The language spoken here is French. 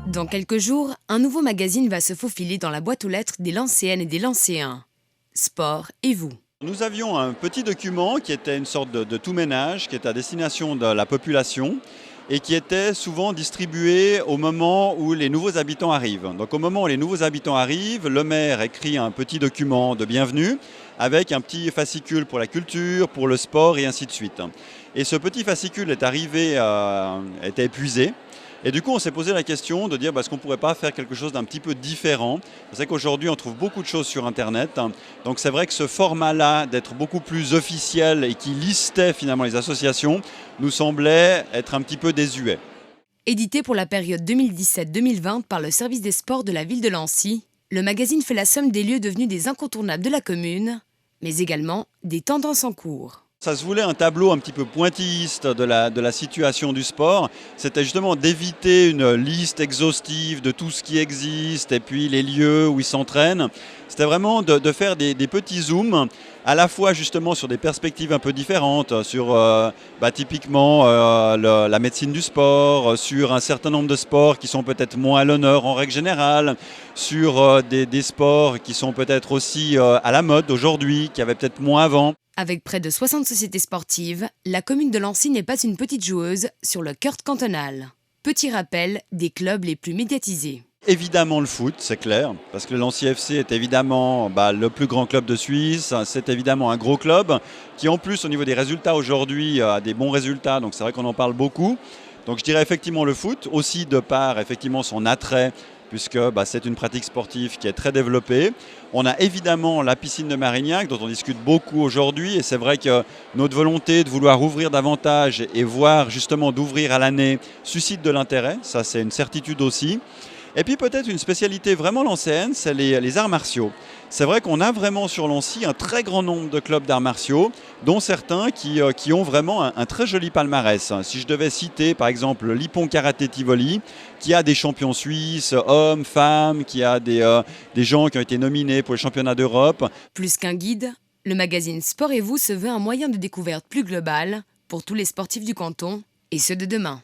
Dans quelques jours, un nouveau magazine va se faufiler dans la boîte aux lettres des Lancéennes et des Lancéens. Sport et vous. Nous avions un petit document qui était une sorte de tout-ménage, qui était à destination de la population et qui était souvent distribué au moment où les nouveaux habitants arrivent. Donc au moment où les nouveaux habitants arrivent, le maire écrit un petit document de bienvenue avec un petit fascicule pour la culture, pour le sport et ainsi de suite. Et ce petit fascicule est arrivé, était épuisé. Et du coup, on s'est posé la question de dire est-ce qu'on ne pourrait pas faire quelque chose d'un petit peu différent. C'est vrai qu'aujourd'hui, on trouve beaucoup de choses sur Internet. Donc c'est vrai que ce format-là, d'être beaucoup plus officiel et qui listait finalement les associations, nous semblait être un petit peu désuet. Édité pour la période 2017-2020 par le service des sports de la ville de Lancy, le magazine fait la somme des lieux devenus des incontournables de la commune, mais également des tendances en cours. Ça se voulait un tableau un petit peu pointilliste de la situation du sport. C'était justement d'éviter une liste exhaustive de tout ce qui existe et puis les lieux où ils s'entraînent. C'était vraiment de faire des petits zooms, à la fois justement sur des perspectives un peu différentes, sur typiquement la médecine du sport, sur un certain nombre de sports qui sont peut-être moins à l'honneur en règle générale, sur des sports qui sont peut-être aussi à la mode aujourd'hui, qui avaient peut-être moins avant. Avec près de 60 sociétés sportives, la commune de Lancy n'est pas une petite joueuse sur le cœur cantonal. Petit rappel des clubs les plus médiatisés. Évidemment le foot, c'est clair, parce que le Lancy FC est évidemment le plus grand club de Suisse, c'est évidemment un gros club qui en plus au niveau des résultats aujourd'hui a des bons résultats, donc c'est vrai qu'on en parle beaucoup. Donc je dirais effectivement le foot, aussi de par effectivement son attrait, puisque c'est une pratique sportive qui est très développée. On a évidemment la piscine de Marignac, dont on discute beaucoup aujourd'hui, et c'est vrai que notre volonté de vouloir ouvrir davantage et voir justement d'ouvrir à l'année suscite de l'intérêt, ça c'est une certitude aussi. Et puis peut-être une spécialité vraiment lancéenne, c'est les arts martiaux. C'est vrai qu'on a vraiment sur Lancy un très grand nombre de clubs d'arts martiaux, dont certains qui ont vraiment un très joli palmarès. Si je devais citer par exemple l'Ippon Karaté Tivoli, qui a des champions suisses, hommes, femmes, qui a des gens qui ont été nominés pour les championnats d'Europe. Plus qu'un guide, le magazine Sport et vous se veut un moyen de découverte plus global pour tous les sportifs du canton et ceux de demain.